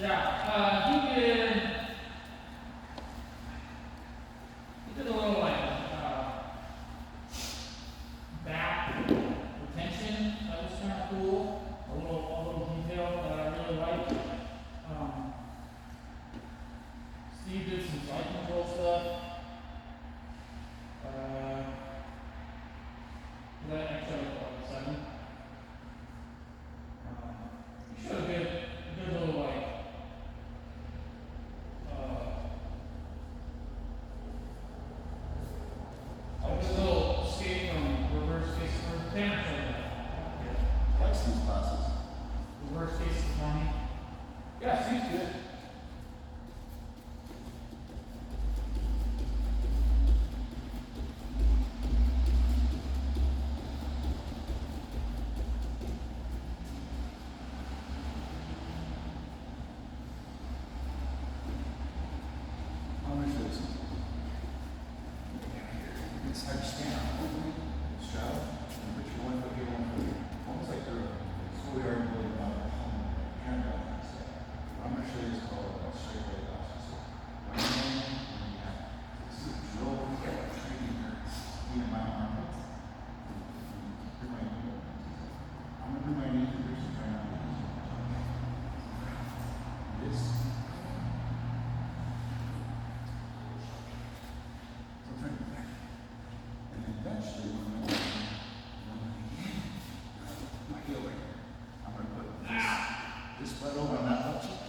Yeah, he did a little like back retention. That was kind of cool. A little detail that I really liked. Um, Steve did some flight control stuff. That extra all of a sudden. He showed a good little like a good little escape from reverse case for Tanner showed that. Likes these classes. Reverse case of Tommy. Yeah, Steve's good. How much is this? It's how you stand up. Straddle. And put your one foot here, one foot here. Almost like they're schoolyard bully about a handball. I'm going to show you this called straight leg option. So one hand, one hand. This is a drill. We get like training here. In my arm. Bring my knee up. I'm going to bring my knee to this and try not to use this. So turn it back. And then eventually, when my heel right here, I'm going to put this right over on that left cheek.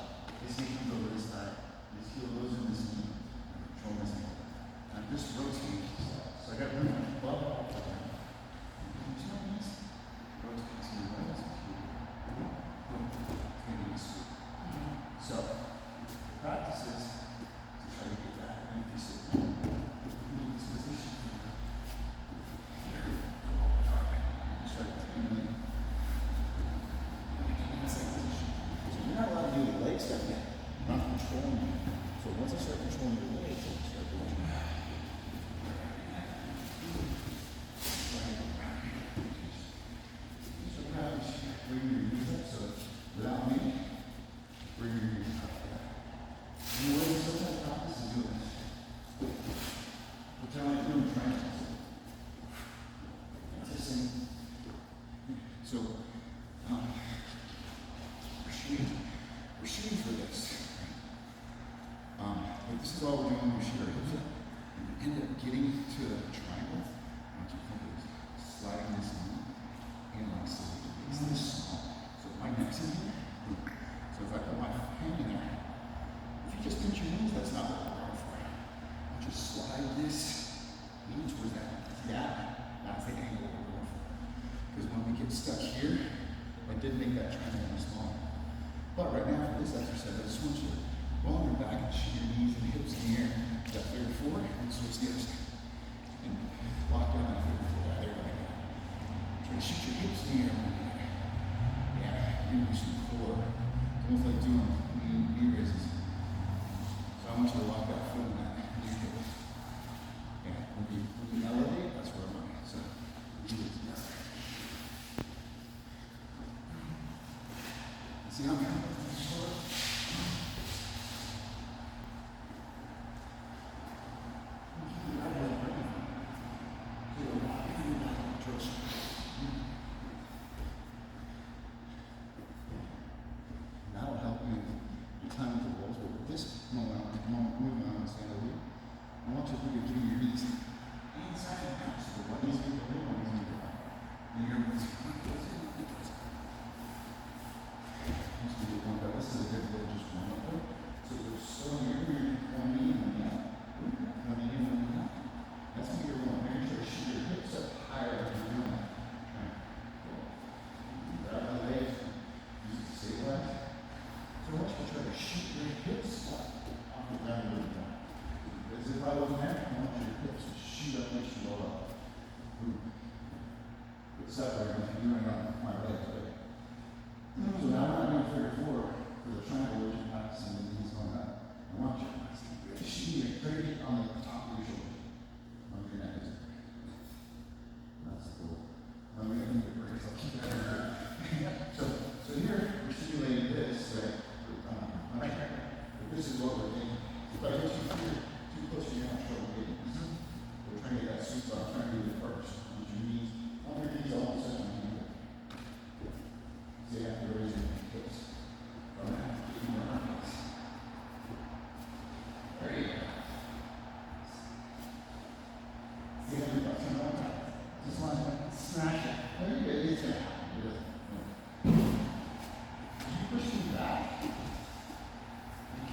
This knee comes over this side. This heel goes in this knee. I control this ankle. And I'm just rotating. So I got to bring my butt up. Rotate to the right. So, practice is to try to get that empty sit in this position. Just try to take it in. So you're not allowed to do the leg stuff yet. I'm not controlling you. So once I start controlling your legs, I'll start doing it. So now bring your knees up. So without me, bring your knees up. And the way we sometimes practice is doing this. Pretend like you're doing triangles. It's the same. So, we're shooting for this. But this is all we're doing when we shoot our hips up. And we end up getting to the triangle. I want you to think of this. Sliding this knee and like so. It's this small. So my neck's in here. So if I put my hand in there, if you just pinch your knees, that's not what we're going for. I just slide this knee towards that gap. That's the angle we're going for. Because when we get stuck here, I did make that triangle smaller. But right now for this exercise, I just want you to roll on your back and shoot your knees and hips in the air. That 34 and switch the other side. And lock down that 34. There we go. Try to shoot your hips in the air. Yeah, give me some core. It's almost like doing knee raises. So I want you to lock that foot in that knee hip. Yeah, when we elevate, that's where I'm at. So do it together. See how I'm coming? That'll help you time with the rolls, but with this movement, I'm going to stand over you. I want you to think of getting your knees inside and out. So one knee's going to go in, one knee's going to go out. And you're going to this is a good way to just warm up there. So you're slowing your one knee and one knee out. One knee in, one knee out. That's when you're going. Make sure to shoot your hips up higher than you're doing that. Grab the legs, use it to stabilize. So I want you to try to shoot your hips up off the ground a little bit. As if I wasn't there, I want your hips to shoot up, makes you roll up. But separate, if you're doing it on my legs, right? So now we're not doing 34 for the triangle, which you're practicing the knees going up. I want you to shoot your very on the top of your shoulder. On your neck is it. That's cool. I'm going to get breaks. I'll keep that in there. So here, we're simulating this, right? it's gonna happen. It doesn't. You push things back. You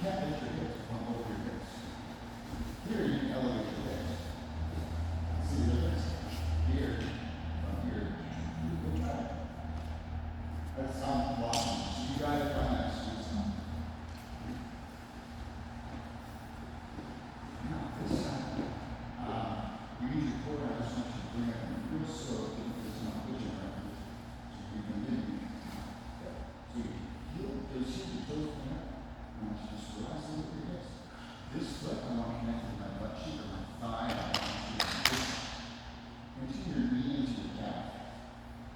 can't lift your hips one over your hips. Here you can elevate your hips. See the difference? Here, from here. Good job. That's blocking. So you gotta find that sweet spot. Now this side, you use your core. I just want you to bring it in real slow. It's not pushing right here. So you can then so you heel, you'll see your toes come up. I want you to just rise a little bit. This foot, I want to connect with my butt cheek or my thigh. I want you to push into your knee, into your calf.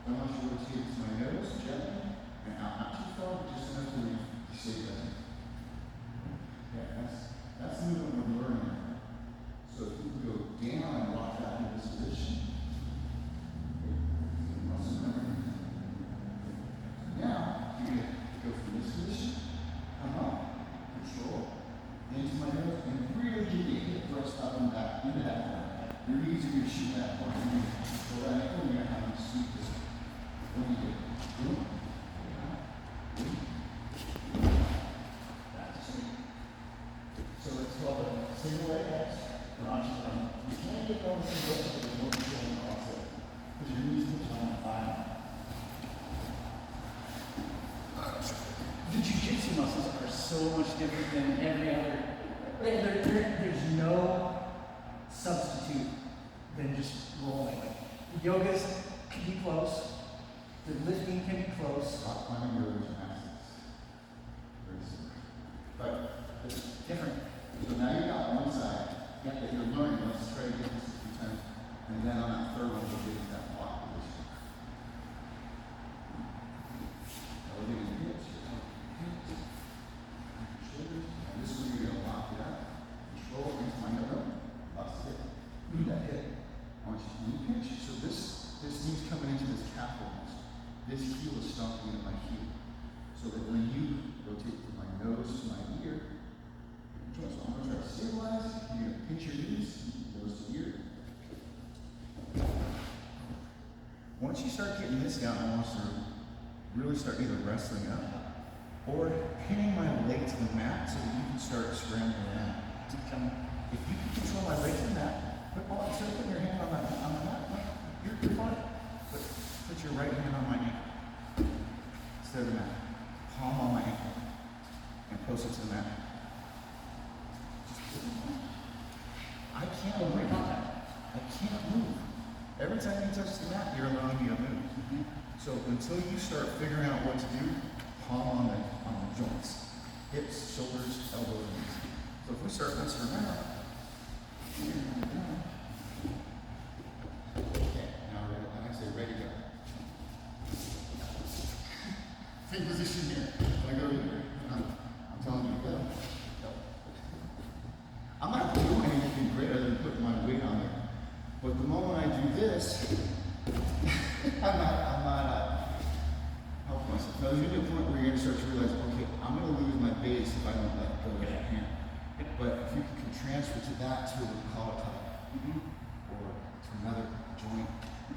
I want you to rotate to my nose gently and out, not too far, but just enough to leave you stay present. Yeah, that's the movement we're learning. So if you go down and lock that in this position. Now, you're going to go from this position, come up, control, into my nose, and really get your hip thrust up and back into that point. Your knees are going to shoot that point. You're going to control that ankle, and you're going to have them sweep this. When you get boom, that's it. So it's called a single leg X. You can't get going single leg with no control in the offset. Because your knees push on the thigh. The jiu-jitsu muscles are so much different than every other. There's no substitute than just rolling. Yogas can be close. The lifting can be close. Rock climbing, yoga, gymnastics. Very similar. But it's Different. so now you got one side that you're learning. Let's try to get this a few times. And then on that third one, we'll get into that block position. Elevating your hips, your shoulders. And this is where you're going to lock it up. Control into my elbow. Lost the hip. Move that hip. I want you to pinch. So this knee's coming into this calf almost. This heel is stomping into my heel. So that when you rotate from my nose to my ear, so I'm going to try to stabilize. You're going to pinch your knees, nose to ear. Once you start getting this down, I want to really start either wrestling up or pinning my leg to the mat so that you can start scrambling around. If you can control my leg to the mat, instead of putting your hand on the mat, you're fine. Put your right hand on my ankle. Instead of the mat. Palm on my ankle. And post it to the mat. I can't move. I can't move. Every time you touch the mat, you're allowing me to move. So until you start figuring out what to do, palm on the joints. Hips, shoulders, elbows, knees. So if we start messing around, okay, now we're ready. Like I say, ready to go. Same position here. Can I go here? I'm telling you to go. I'm not doing anything greater than putting my weight on there. But the moment I do this, I'm not helping myself. Now, there's going to be a point where you're going to start to realize, okay, I'm going to lose my base if I don't let go of that hand. But if you can transfer to that to a collar tie, or to another joint,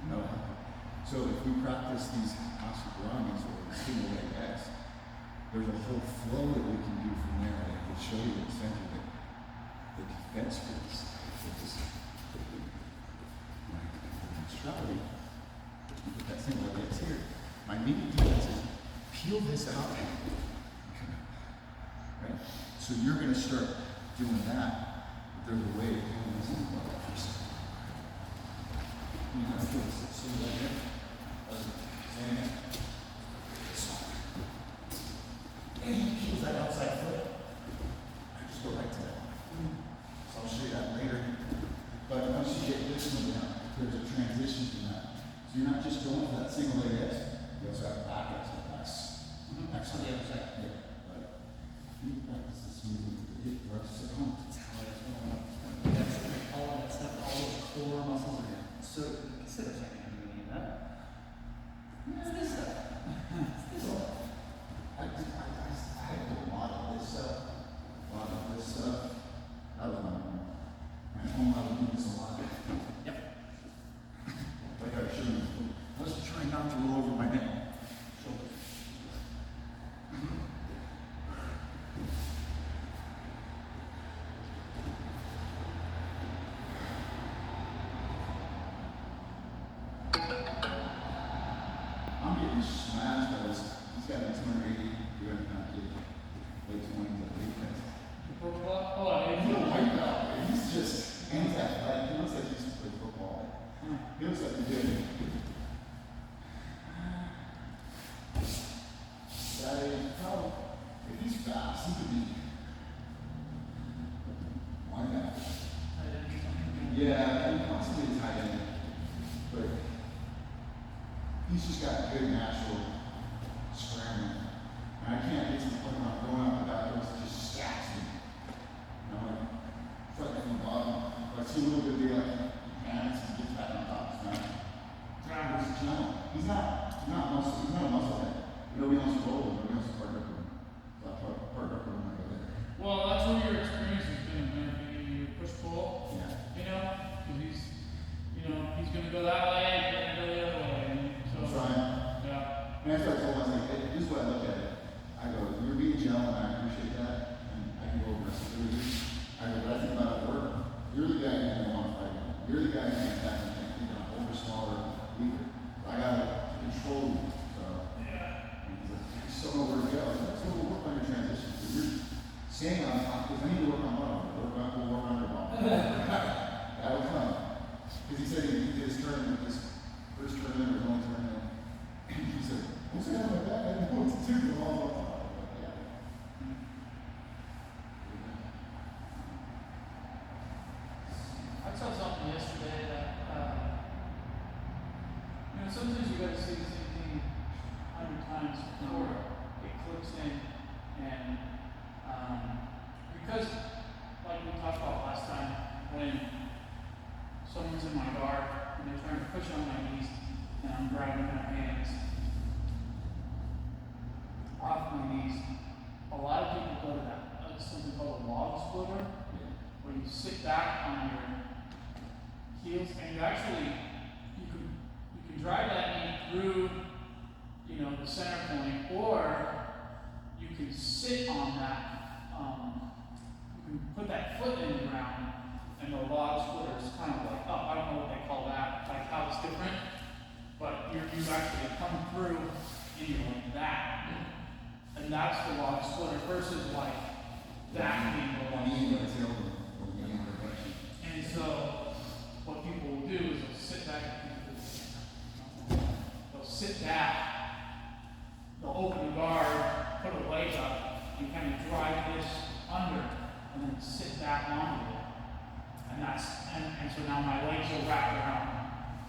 that'll help you. So if we practice these asukuramis or single leg X, there's a whole flow that we can do from there that will show you the extent of the defense for this. My extremity, put that single leg X here. My immediate defense is peel this out. Right? So you're going to start doing that, but there's a way to do this in the first. You have to feel this single leg here. Stand in. And he peels that outside foot. Just go right to that. So I'll show you that later. But once you get this one down, there's a transition from that. So you're not just going for that single leg X, you also have back X with that. Excellent. The other side. Yeah. But you practice this movement with the hip thrusts at home. All of that stuff, all those core muscles are so consider a second doing any of that. enough to roll over my neck. Shoulders. I'm getting smashed because he's got a 280, 300-pound kid, late 20s, I believe. Purple belt? Oh, I He's didn't a know. white belt, man. He's just anti-athletic. He looks like he used to play football. He looks like he did. If he's fast, he could be linebacker. Yeah, he possibly a tight end. But he's just got good natural scrambling. And I can't get to the point where I'm going out the back doors, it just stacks me. And I'm like, fighting from the bottom. But I see a little bit of daylight, he panics and gets back on top. It's not, Travis, no. He's not muscle, he's not a muscle head. Nobody wants to roll him, nobody wants to partner up with him. So I partner up with him when I go there. Well, that's what your experience has been, man. You push pull, Yeah. you know, 'cause he's gonna go that way, you're gonna go the other way. And so, I'm trying. yeah. And after I told him, I was like, hey, this is what I look at it. I go, you're being a gentleman, I appreciate that, and I can go over rest of the week. I go, but I think about it at work. You're the guy who's gonna want to fight me. You're the guy who's gonna attack me. You're gonna over smaller, weaker. I gotta control you. So, Yeah. and he's like, I just don't know where to go. I was like, let's go work on your transition. Because you're saying on top, because I need to work on bottom. We'll work on your bottom. That'll come. Because he said he did his tournament, his first tournament, or his only tournament. And he said, what's going on with that? I didn't know what to do. And all of that. Yeah. I saw something yesterday that, sometimes you gotta say the same thing 100 times before it clicks in, and, because, like we talked about last time, when someone's in my guard, and they're trying to push on my knees, and I'm grabbing their hands off my knees, a lot of people go to that, something called a log splitter, where you sit back on your heels, and you actually, you can drive that knee through, the center point, or you can sit on that, you can put that foot in the ground, and the log splitter is kind of like up. I don't know what they call that, like how it's different, but you actually come through, and you're like that, and that's the log splitter versus like that being the log splitter. And so, what people will do is they'll sit back, they'll open the guard, put a leg up, and kind of drive this under, and then sit back onto it. And so now my legs are wrapped around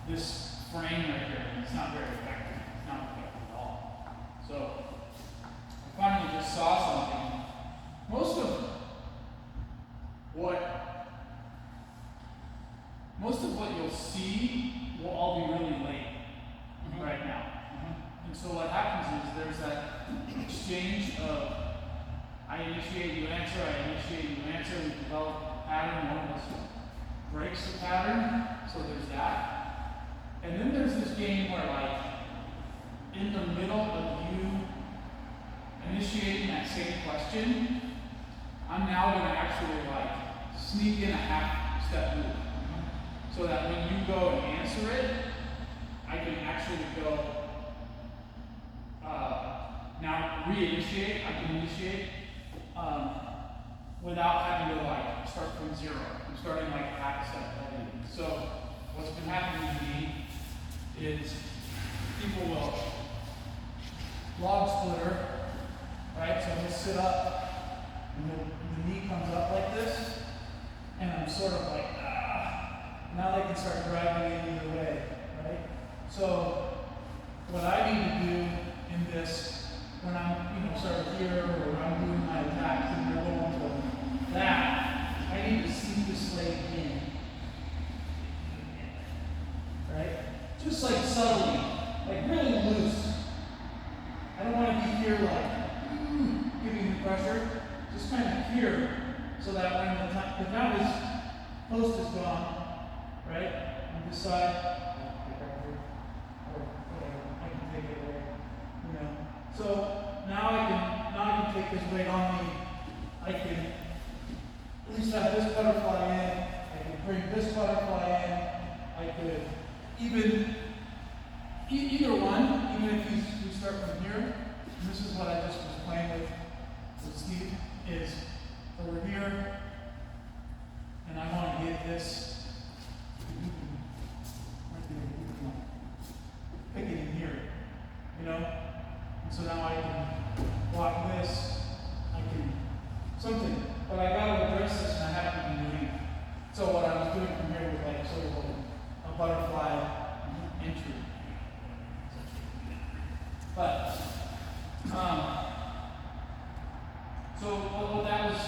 this frame right here, and it's not very effective. It's not effective at all. So, I finally just saw something. Most of what you'll see will all be really late right now. And so what happens is there's that exchange of I initiate, you answer, we develop a pattern, one of us breaks the pattern, so there's that. And then there's this game where like in the middle of you initiating that same question, I'm now going to actually like sneak in a half step move. So that when you go and answer it, I can actually go, now reinitiate, I can initiate, without having to like start from zero. I'm starting like half a step ahead. So what's been happening to me is people will log splitter, right? So I'm gonna sit up, and the knee comes up like this, and I'm sort of like, now they can start driving it either way, right? So what I need to do in this, when I'm sort of here, or when I'm doing my attacks and they're going to that, I need to see this leg in, right? Just like subtly, like really loose. I don't want to be here like, giving the pressure, just kind of here, so that when the now this post is gone, right? On this side, or whatever, I take his weight on me, I can at least have this butterfly in, I can bring this butterfly in, I could even, either one, even if we start from here, and this is what I just was playing with Steve, is over here, and I want to get this, pick it in here, you know? And so now I can block this, I can, something, but I gotta address this and I have to be moving. So what I was doing from here was like sort of a butterfly entry. But, so what that was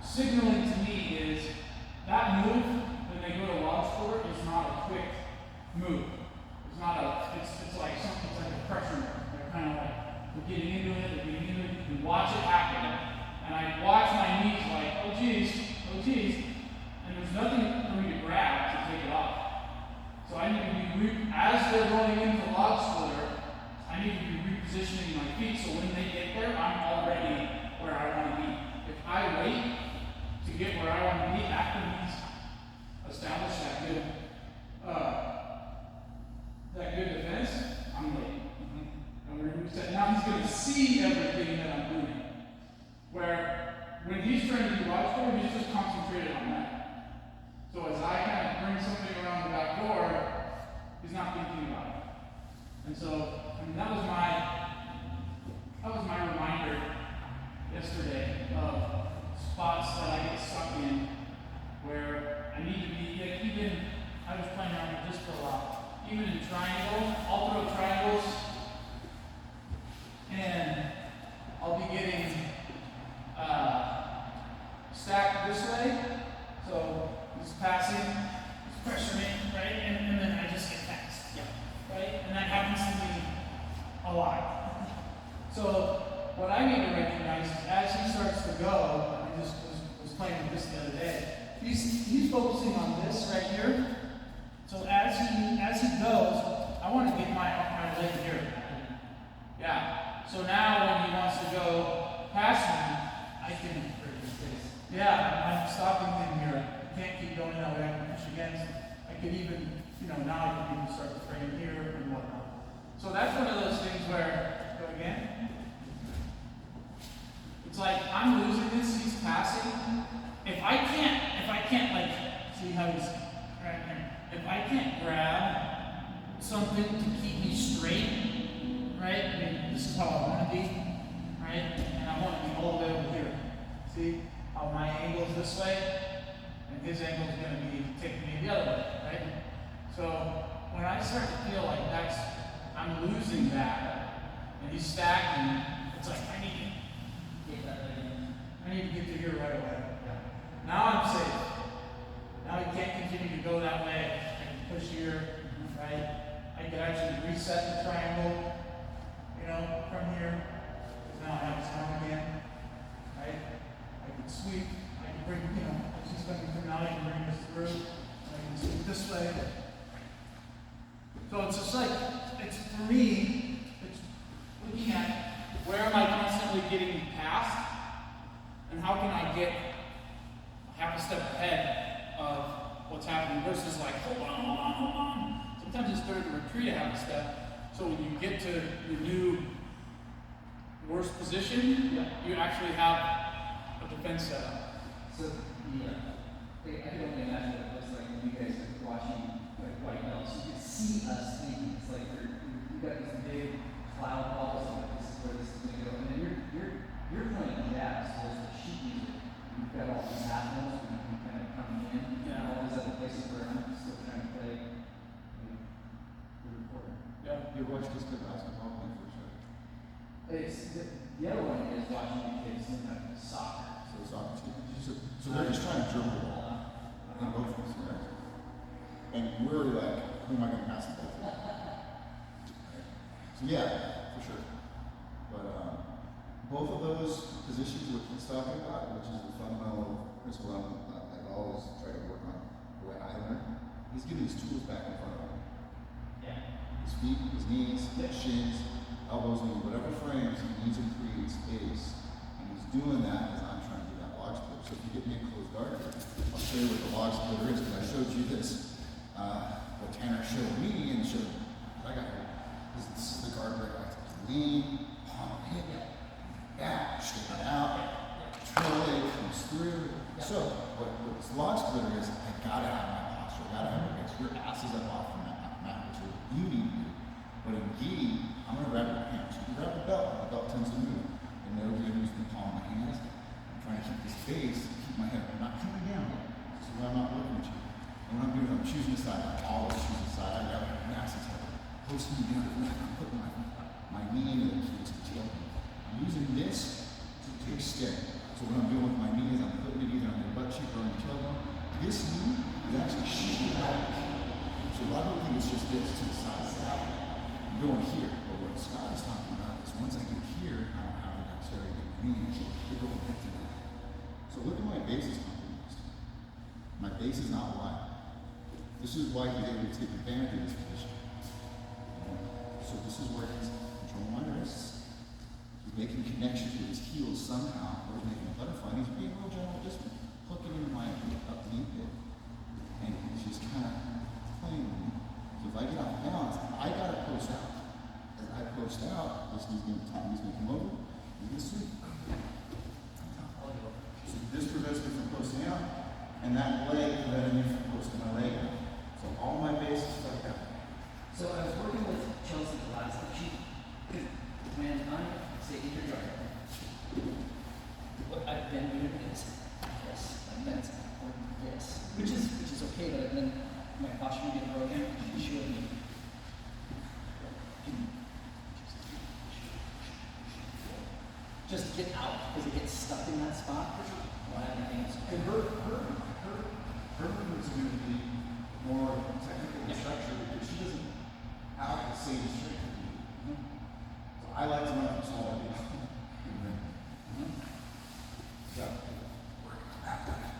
signaling to me is that move, when they go to log sport, is not a quick move. It's not it's like something, it's like a pressure move. They're kind of like, we're getting into it, you can watch it happen. And I watch my knees like, oh geez, and there's nothing for me to grab to take it off. So I need to be, as they're going into log splitter, I need to be repositioning my feet so when they get there, I'm already where I want to be. If I wait to get where I want to be after he's established that good defense, I'm late. And we're going to reset. Now he's going to see everything that I'm doing. Where when he's trying to do log splitter, he's just concentrated on that. So as I kind of bring something around the back door, he's not thinking about it. And so, I mean, that was my reminder yesterday of spots that I get stuck in where I need to be, like even, I was playing around with this for a while. Even in triangle, I'll throw triangles and I'll be getting stacked this way. So he's passing, he's pressuring, right? And then I just get passed. Yeah. Right? And that happens to me a lot. So what I need to recognize is as he starts to go, I just was playing with this the other day. He's focusing on this right here. So as he goes, I want to get my leg here. Yeah. So now when he wants to go past me, I can. Yeah, I'm stopping him here. I can't keep going that way. I can push against. I could even, now I can even start to frame here and whatnot. So that's one of those things where, go again. It's like I'm losing this. He's passing. If I can't like see how he's right here. If I can't grab something to keep me straight, right? I mean, this is how I want to be, right? And I want to be all the way over here. See how my angle is this way, and his angle is going to be taking me the other way, right? So when I start to feel like I'm losing that, and he's stacking, it's like I need to get to here right away. Now I'm safe. Now he can't continue to go that way. I can push here, right? I can actually reset the triangle, from here. Now I have his arm again, right? I can sweep. I can bring, as he's coming through now, I can bring this through. I can sweep this way. So it's just like, for me, it's looking at where am I constantly getting past, and how can I get half a step ahead of what's happening versus like, hold on. Sometimes it's better to retreat a half a step. So when you get to your new worst position, you actually have a defense set up. So, I can only imagine what it looks like when you guys are watching like white belts. You can see us thinking. It's like you've got these big cloud balls, like this is where this is going to go. And then you're playing jazz, so there's the sheet music. You've got all these half notes when you can kind of come in. And all these other places where I'm still trying to play the recorder. Yeah, your wife just played basketball for sure. It's the other one is watching the kids learn how to play soccer. So they're just trying to dribble the ball in both of us, right? And we're like, who am I going to pass the ball to? So yeah, for sure. But both of those positions what he's talking about, which is the fundamental principle I always try to work on the way I learn, he's getting his tools back in front of him. Yeah. his feet, his knees, his shins, elbows, knees, whatever frames he needs to create space. And he's doing that as I'm trying to do that log splitter. So if you get me a closed guard here, I'll show you what the log splitter is, because I showed you this. What Tanner showed me and showed I got here. This is the guard break. I have to lean, palm hit, back, shake it out, trail leg comes through. So what this log splitter is, I gotta have my posture, I gotta have my base. Your ass is up off from that mat, which is what you need to do. But in gi, I'm gonna grab your hands. You can grab the belt tends to move. And no gi, I'm using the palm of my hands. I'm trying to keep this base, keep my head. I'm not coming down. So I'm not looking at you. And what I'm doing, I'm choosing a side. I always choose a side. I got my ass is heavy. Posting down the neck. I'm putting my knee into the Achilles tailbone. I'm using this to take steady. So what I'm doing with my knee is I'm putting it either on the butt cheek or on the tailbone. This knee is actually shooting out. So a lot of people think it's just this to the side. I'm going here. But what Scott is talking about is once I get here, I don't have the dexterity to get my knee. So we're going back to that. So look at my base is compromised. My base is not wide. This is why he's able to take advantage of this position. So this is where he's controlling my wrists. He's making connections with his heels somehow, or he's making a butterfly, and he's being real gentle, just hooking into my up knee pit. And he's just kind of playing with me. So if I get off balance, I gotta post out. As I post out, this knee's gonna come over, he's gonna sweep. So this prevents me from posting out, and that leg prevented me from posting my leg out. So all my base is stuck out. So I was working with Chelsea the last time. When I say in your yard, what I've been doing is this, like that's, or this, which is okay, but then my posture get broken. She showed me. Just get out because it gets stuck in that spot. Why everything is And her movement is going to be more technical and structured because she doesn't have the same strength as you. So I like to run from smaller people. So, work on that.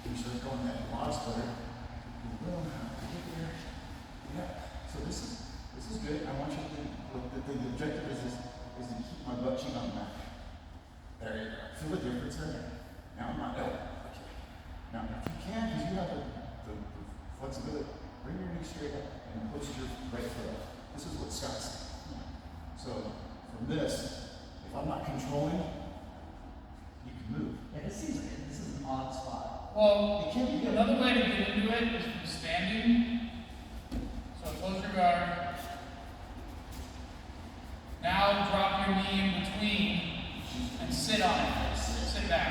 We start going that log splitter. Yeah. So this is good. I want you to think the objective is to keep my butt cheek on the mat. There you go. Feel the difference there? Now I'm not okay. Now if you can, because you have the flexibility, bring your knee straight up and push your right foot up. This is what Scott's saying. So from this, if I'm not controlling, you can move. Yeah, this seems like this is an odd spot. Well, It can't be good. another way to get into it is from standing. So close your guard. Now drop your knee in between and sit on it. Sit back.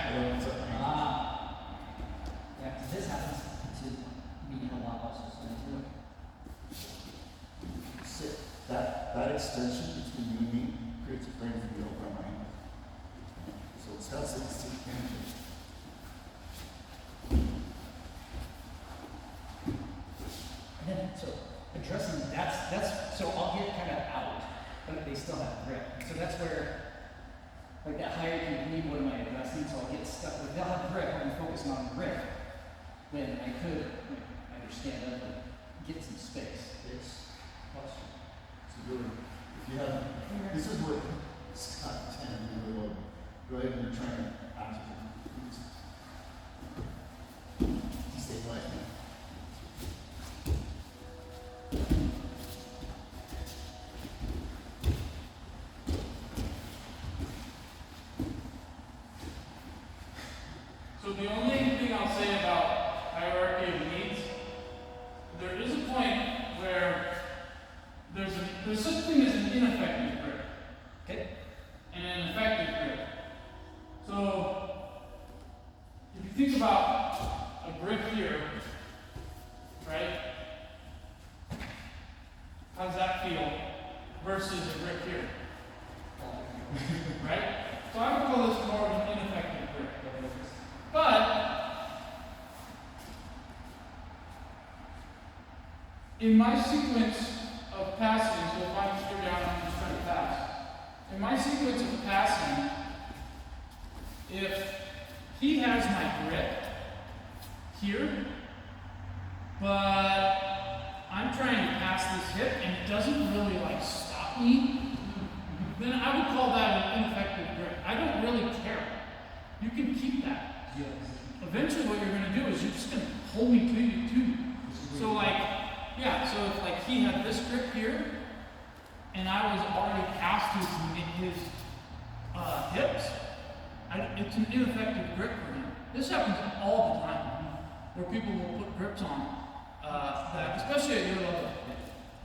Yeah, because this happens to me a lot also. Sit. That extension between you and me creates a frame for you to open my hand. So it's got 16 inches. And then, so addressing that's so I'll get kind of out, but they still have grip. So that's where, like that higher technique, what am I addressing? So I'll get stuck. Like they'll have grip. I'm focusing on grip. When I could either stand up and get some space. Yes. Posture. So if you have, this is what Scott Tanner really well. Go ahead and you're trying to ask him. Stay quiet. So the only thing I'll say about hierarchy of needs, there is a point where there's such a thing as an ineffective grip Okay. and an effective grip. So if you think about a grip here, right? How does that feel versus a grip here? Right? So I would call this more of an ineffective grip. But in my sequence of passing, so if I'm here down and I'm just trying to pass, in my sequence of passing, if he has my grip here, but I'm I'm trying to pass this hip and it doesn't really like stop me, then I would call that an ineffective grip. I don't really care. You can keep that. Eventually what you're going to do is you're just going to pull me to you. So like, yeah, so if like he had this grip here, and I was already past his hips, it's an ineffective grip for him. This happens all the time, where people will put grips on that, especially at your level,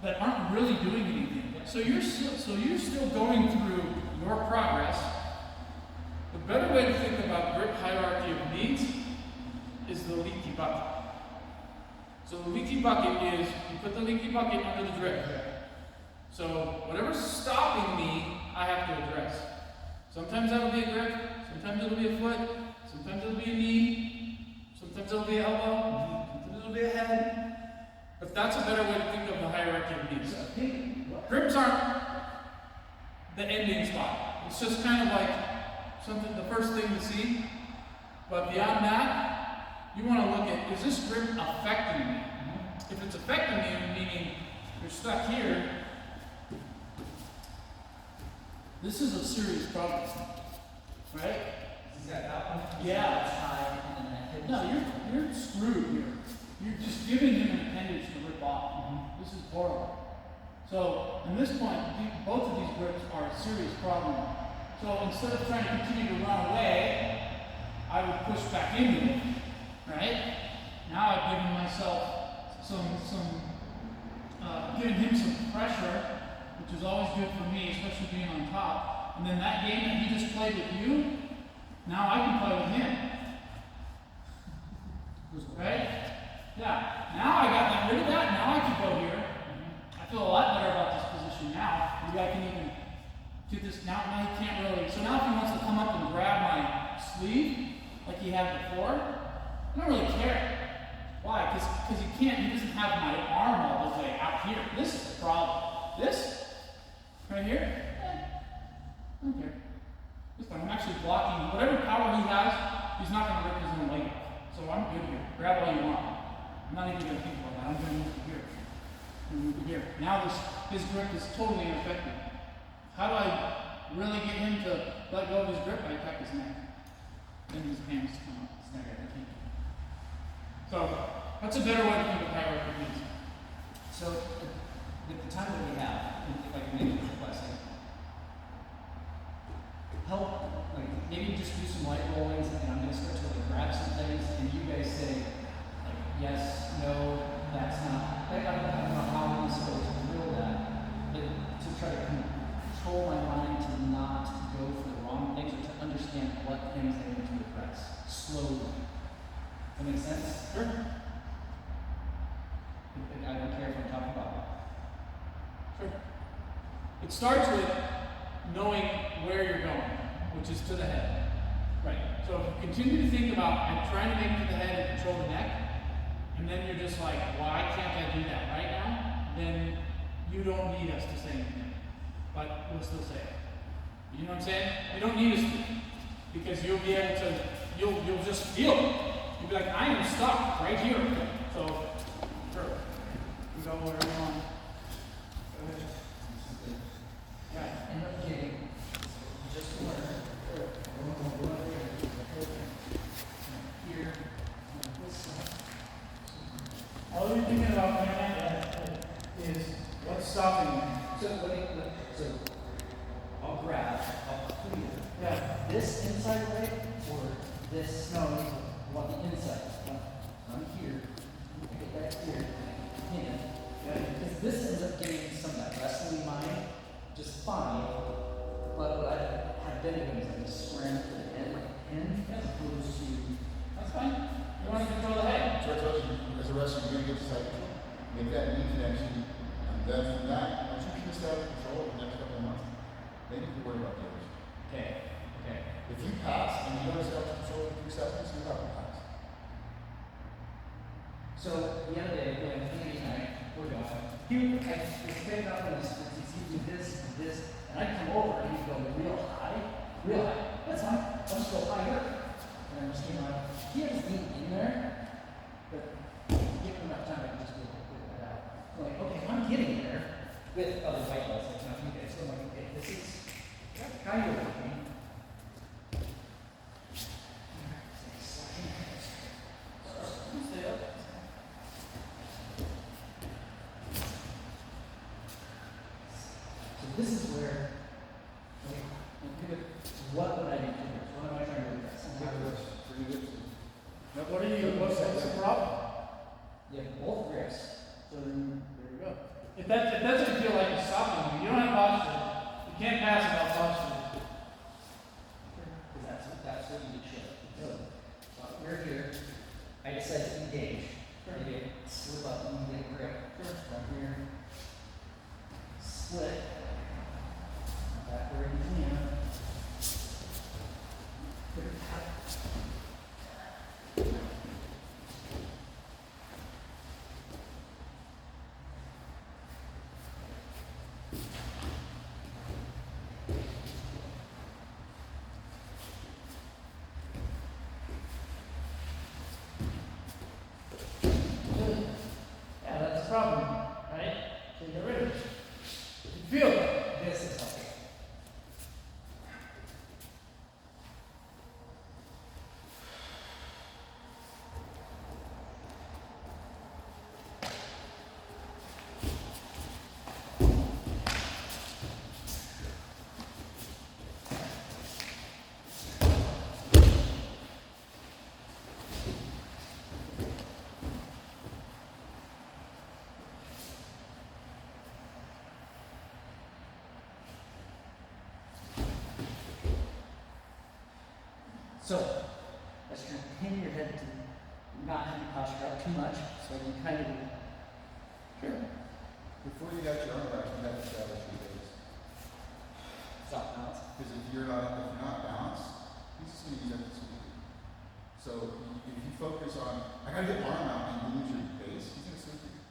that aren't really doing anything. So you're still going through your progress. The better way to think about grip hierarchy of needs is the leaky bucket. So the leaky bucket is, you put the leaky bucket under the drip. So whatever's stopping me, I have to address. Sometimes that'll be a grip, sometimes it'll be a foot, sometimes it'll be a knee, sometimes it'll be an elbow, sometimes it'll be a head. But that's a better way to think of the hierarchy of needs. Grips aren't the ending spot. It's just kind of like something, the first thing to see. But beyond that, you want to look at, is this grip affecting me? If it's affecting me, meaning you're stuck here, this is a serious problem, right? Is that that one? Yeah. High and then that hip. No, you're screwed here. You're just giving him an appendage to rip off. This is horrible. So, at this point, both of these grips are a serious problem. So, instead of trying to continue to run away, I would push back into it, right? Now I've given myself giving him some pressure, which is always good for me, especially being on top. And then that game that he just played with you, now I can play with him. Right? Yeah. Now I got rid of that, now I can go here. I feel a lot better about this position now. Maybe I can even get this, now he can't really, so now if he wants to come up and grab my sleeve, like he had before, I don't really care. Why? Because he doesn't have my arm all the way out here. This is the problem. This, right here, I don't care. This time I'm actually blocking, whatever power he has, he's not going to rip his own leg off. So I'm good here. Grab all you want. I'm not even going to think about that. I'm going to move to here. I'm going to move to here. Now his grip is totally ineffective. How do I really get him to let go of his grip? I attack his neck. Then his hands come up. It's not going to keep. So that's a better way to think of hierarchy of needs. So, with the time that we have, if I can make it requesting, help, like, maybe just do some light rollings, and I'm going to start to like grab some things, and you guys say, like, yes, no, that's not. I don't know how I'm supposed to drill that, but to try to control my mind to not go for the wrong things, or to understand what things I need to address slowly. Does that make sense? Sure. I don't care if I'm talking about it. Sure. It starts with knowing where you're going, which is to the head. Right. So if you continue to think about, I'm trying to make it to the head and control the neck, and then you're just like, why can't I do that right now? Then you don't need us to say anything. But we'll still say it. You know what I'm saying? You don't need us to. Because you'll be able to, you'll just feel it. You'll be like, I am stuck right here. So, sure. You go wherever you want. Go ahead. Yeah. End up getting just one here on this side. All you're thinking about right now is what's stopping you. So I'll grab, I'll clear. Yeah. This inside leg or this? No, What the inside? I'm here. I get back here. Hand. yeah. Because this ends up getting some of that wrestling mind just fine. But what I have been doing is I'm just squaring to the end like a pin as opposed to. That's fine. You want to control the head. So I told you, as a wrestler, you're going to get to side control. Make that knee connection. And then from that, once you keep established control over the next couple of months, then you can worry about the others. Okay. Okay. If you pass and you don't establish control in 3 seconds, you're not going to pass. So the other day, when Andy and I were going, he would I was picking up on his he'd do this, and I'd come over and he'd go real high. That's fine. I'll just go higher. And I'm just he had his knee in there, but give him enough time I can just go that out. I'm like, triangle with me. Stay up. So this is where, okay, what would I need to do? What am I trying to do with this? Now, what are you, what's the problem? You have both wrists. So then, there you go. If that, it doesn't feel like it's stopping you, you don't have posture. You can't pass without posture. Because that's what you should. So we're here. I decide to engage. Maybe slip up and get a grip. From here. Split. Back where you can. Put it back. Yeah, that's the problem, right? So you get rid of it. You feel it. This is helping. So, let's kind of pin your head to not have your posture out too much, so you kind of Sure. Before you got your arm back, you have to establish your base. stop balance. Because if you're not balanced, he's just going to use that to sweep you. So if you focus on, I got to get my arm out and you lose your base, he's going to sweep you.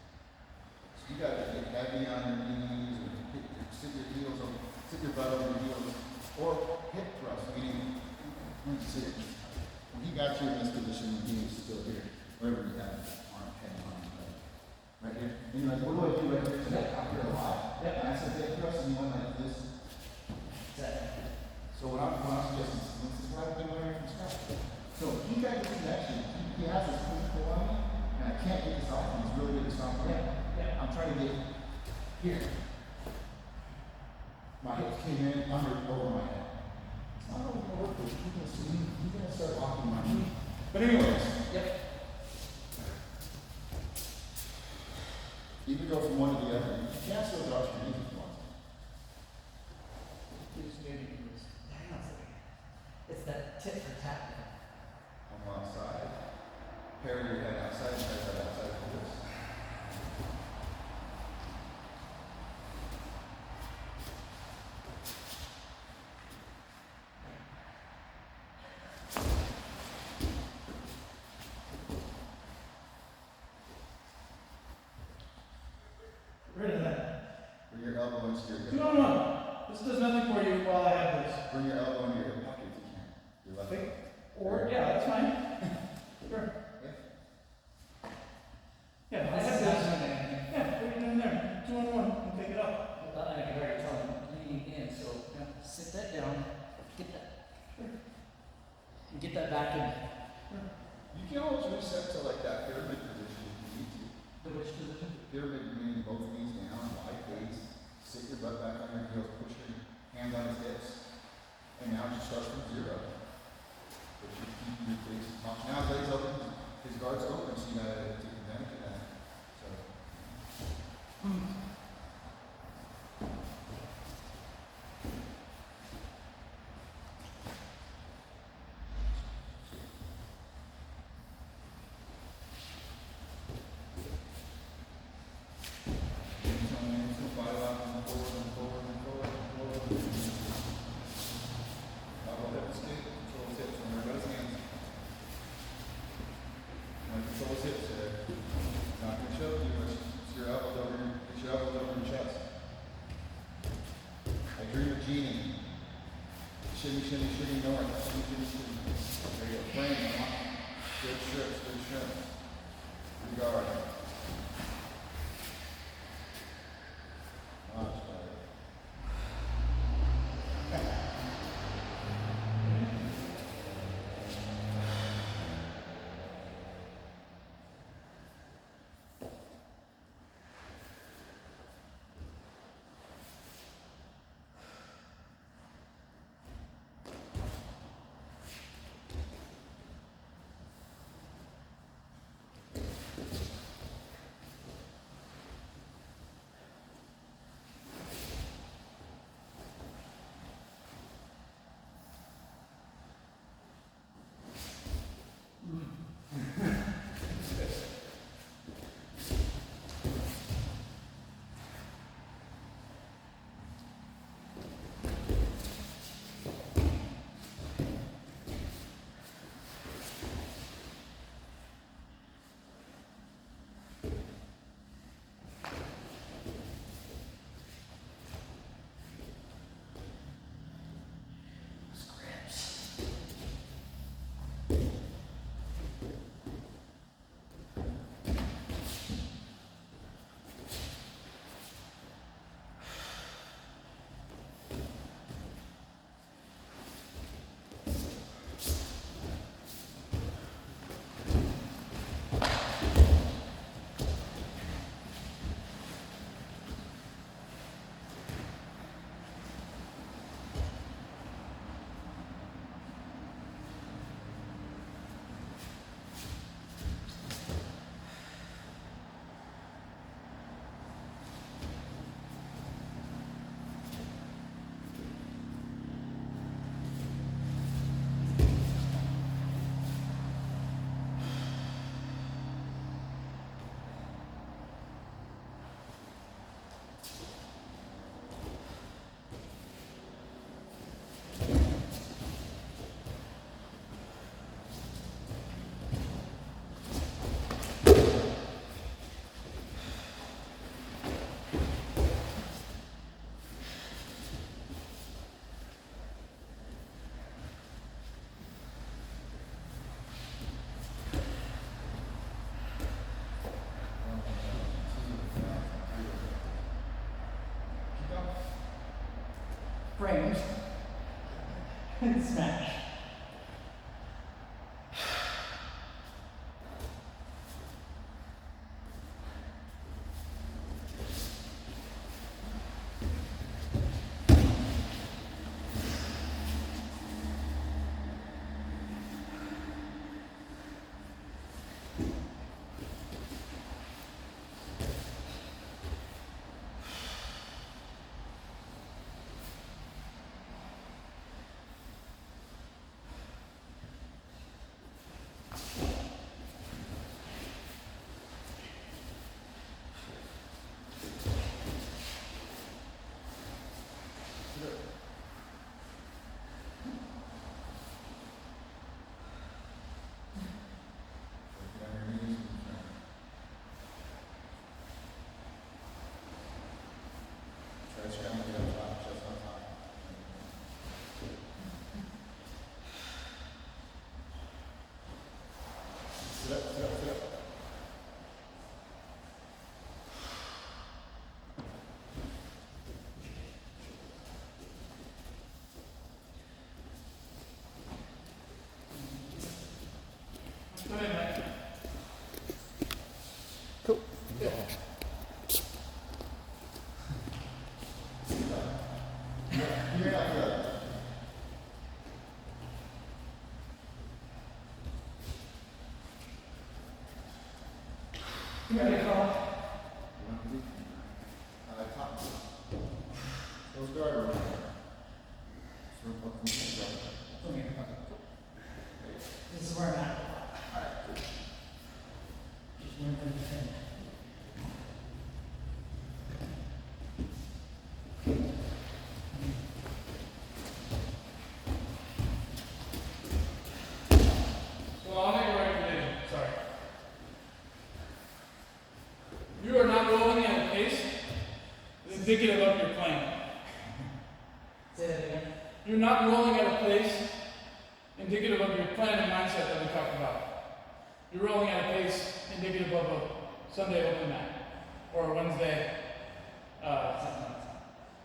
So you got to get heavy on your knees or sit your heels over, sit your butt over your heels, or hip thrust, meaning, when you sit, when he got you in this position, he was still here, wherever you have arm, head, arm, leg. Right here. And you're like, what do I do right here? Because I here a lot. Yep. And I said, hip thrust, and you went like this. So what I'm suggesting is, this is what I've been learning from Scott. So he got this connection, he has this physical on me, and I can't get this off him, he's really good at stopping me. Yeah. I'm trying to get here. My hips came in over my head. It's not really gonna work, but he's gonna start locking my knee. But anyways, Yep. you can go from one to the other. You can't still drop your knees if you want to. Hang on a second. It's that tit for tat. On one side, parry your head outside, and parry that outside of this. Get rid of that. Bring your elbow into your hip. 2-on-1. This does nothing for you while I have this. Bring your elbow into your hip pocket if you can. Your left hip. Or, yeah, that's fine. Sure. Yeah, I have this. Yeah, what are you doing there? 2-on-1, and take it up. I can already tell I'm leaning in, so sit that down, get that. And get that back in. You can always reset to like that pyramid position if you need to. The which position? Pyramid meaning both knees down, wide base, sit your butt back on your heels, push your hands on his hips. And now just start from zero. But you keep your face. Now his legs open, his guard's open, so you gotta take advantage of that. So. Shimmy, shimmy, shimmy north. Shimmy, shimmy, shimmy. There you go. Frame. Good strips, good strips. Good guard. Much better. frames and smash. Go ahead, Mike. Cool. Come here, fella. Those guardrails. Come here. This is where I'm at. Just learn from the thing. So I'll make a recommendation, sorry. You are not rolling at a pace indicative of your plan. Say that again. You're not rolling at a pace indicative of your plan and mindset that we talked about. You're rolling at a pace indicative of a Sunday open night or a Wednesday.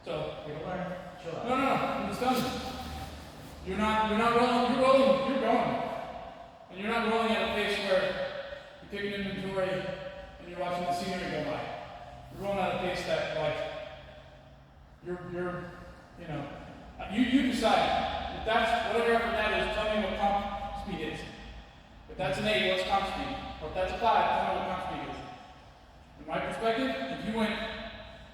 So Take a learn. Chill out. no, I'm just telling you. You're not rolling. You're rolling. You're going, and you're not rolling at a pace where you're taking inventory and you're watching the scenery go by. You're rolling at a pace that you decide. If that's whatever effort that is, tell me what comp speed is. If that's an 8, what's comp speed? Or if that's a 5, tell me what comp speed is. In my perspective,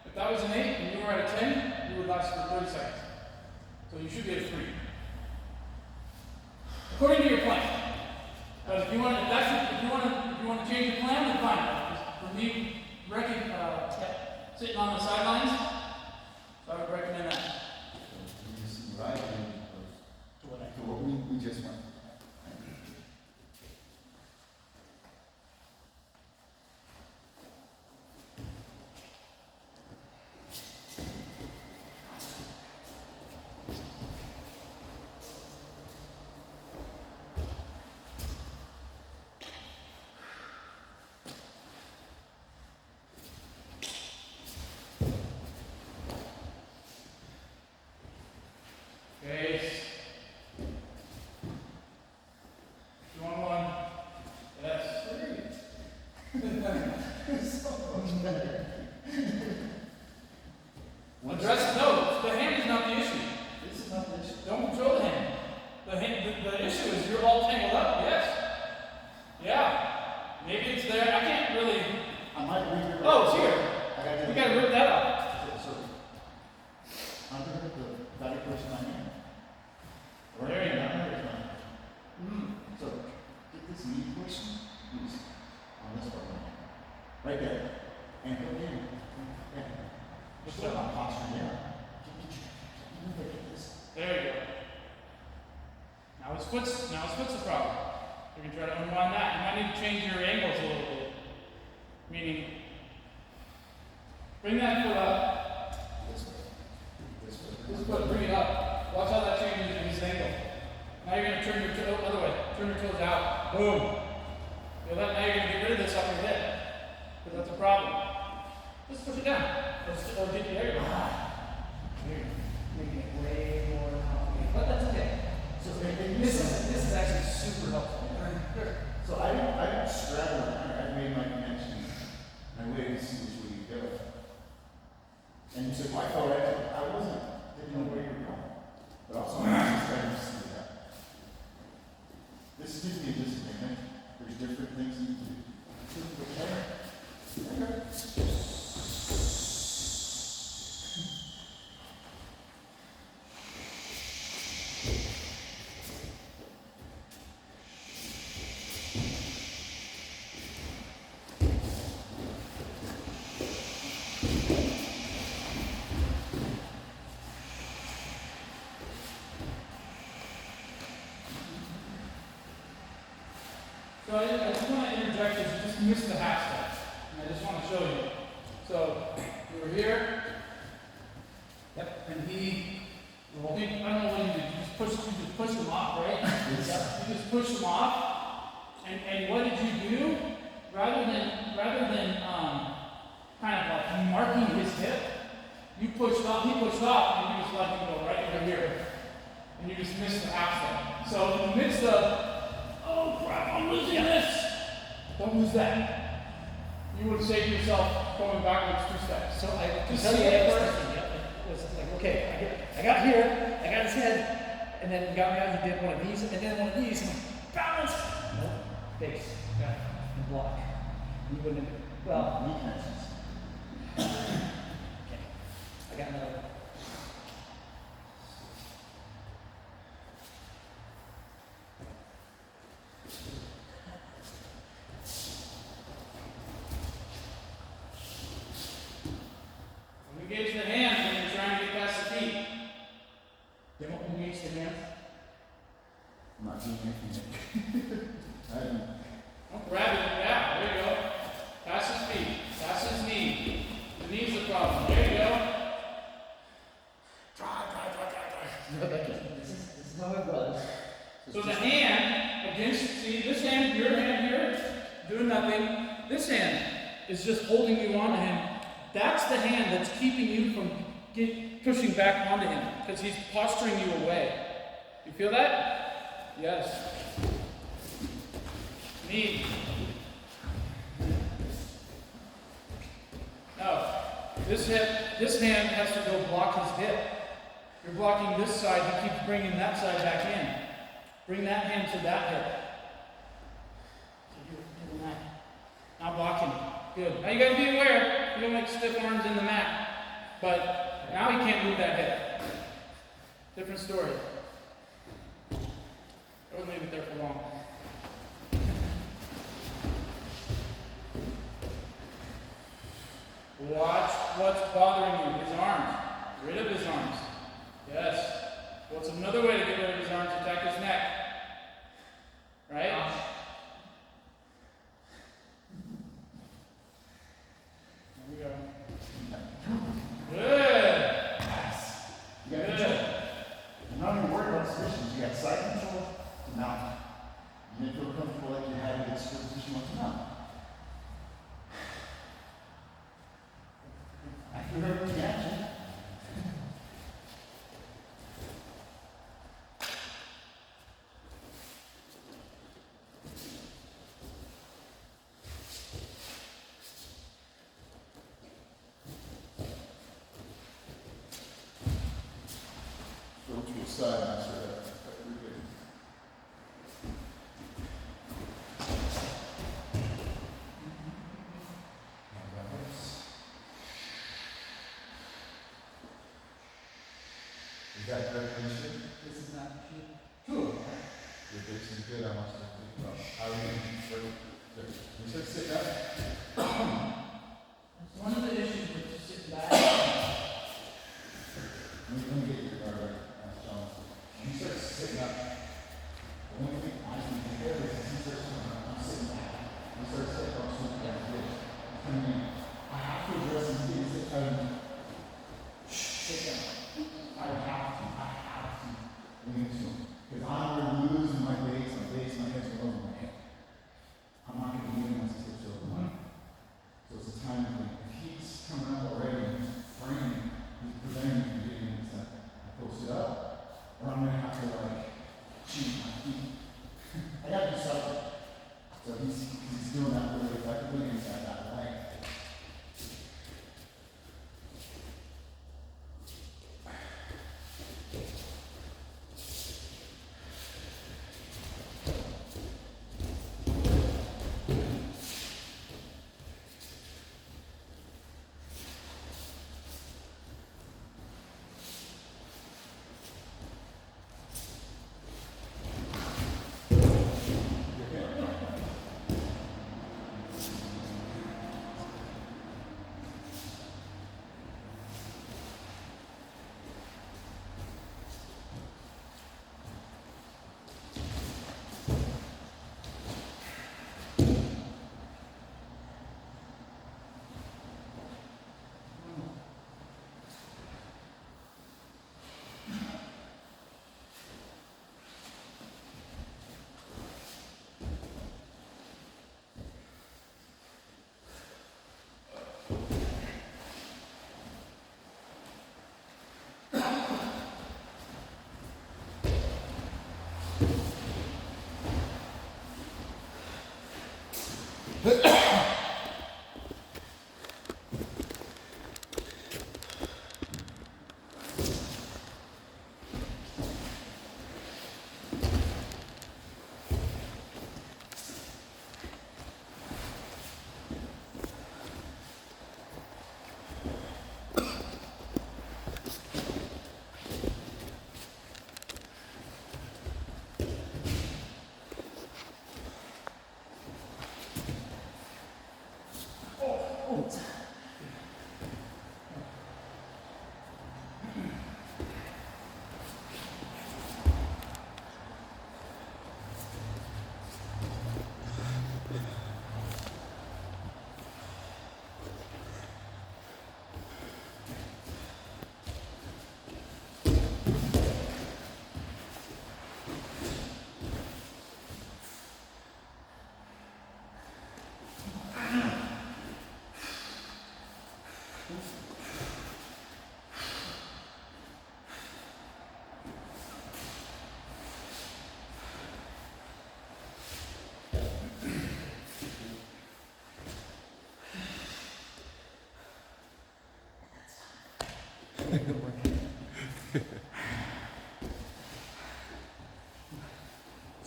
if that was an 8 and you were at a 10, you would last for 30 seconds. So you should be at a 3. According to your plan. But if you want to change your plan, then fine. For me, sitting on the sidelines, so I would recommend that. Right. To what I To what we just went. Face. You want one? Yes. Address no. The hand is not the issue. This is not the issue. Don't control the hand. The issue is you're all tangled up. Yes. Yeah. Maybe it's there. I can't really. I might read your. Oh, it's here. I got We gotta rip that up. So, under the value person I am. There you go. So, this knee portion is on this part. Right there. And put it in. Yeah. What's Still that? not posture down. There you go. Now his foot's the problem. You can try to unwind that. You might need to change your angles a little bit. Meaning, bring that foot up. This way. This way. This foot, bring it up. Watch how that changes in his angle. Now you're going to turn your toe other way. Turn your toes out. Boom. Feel that? Now you're going to get rid of this upper hip. Because that's a problem. Just push it down. Or get the air. There you go. Making it way So I just want to interject because you just missed the half step. And I just want to show you. So you were here. Yep. And I don't know what you did. You just pushed him off, right? Yep. You just pushed him off. And what did you do? Rather than kind of like marking his hip, you pushed off, he pushed off, and you just let him go right over here. And you just missed the half step. So in the midst of, oh crap, I'm losing this. Don't lose that. You would save yourself going backwards 2 steps. So I Just tell see you it at first. first, it was like, okay, I got here, I got his head, and then he got me out, he did one of these, and then one of these, and balance! Nope, face, and block. You wouldn't have, well, knee connections. Okay, I got another one. Engage the hands when you're trying to get past the feet. Don't engage the hands. I'm not doing anything. Don't grab it. Yeah, there you go. Pass his feet. Pass his knee. The knee's the problem. There you go. This is how it was. So the hand against, see this hand, your hand here, doing nothing. This hand is just holding you onto him. That's the hand that's keeping you from pushing back onto him because he's posturing you away. You feel that? Yes. Knee. Now, this hand has to go block his hip. You're blocking this side, he keeps bringing that side back in. Bring that hand to that hip. So you're doing that. Now block him. Good. Now you gotta be aware, you don't make stiff arms in the mat. But now he can't move that hip. Different story. Don't leave it there for long. Watch what's bothering you. His arms. Rid of his arms. Yes. What's another way to get rid of his arms? Attack his neck. Right? There we go. Good. You got control. I'm not even worried about positions. You got side control to mount. You didn't feel comfortable like you had against the position to mount. I feel her reaction. Go to the side, master. We're good. Is that correct, Alicia? This is not the sheet. Cool. You're fixing good. I want you to think about how you can work. You said sit down. That's one of the issues with just sitting back. Let me get your guard right. John. When you start sitting up, the only thing I can compare is you start sitting up, I'm sitting back. You start sitting up, so I mean, I have to address these things that Sit down. I have to lean into them. Because I'm going to lose my base, my head's going over my head. I'm not going to be able to switch over my head. So it's a time when if he's coming up already, he's framing, he's preventing me from getting into that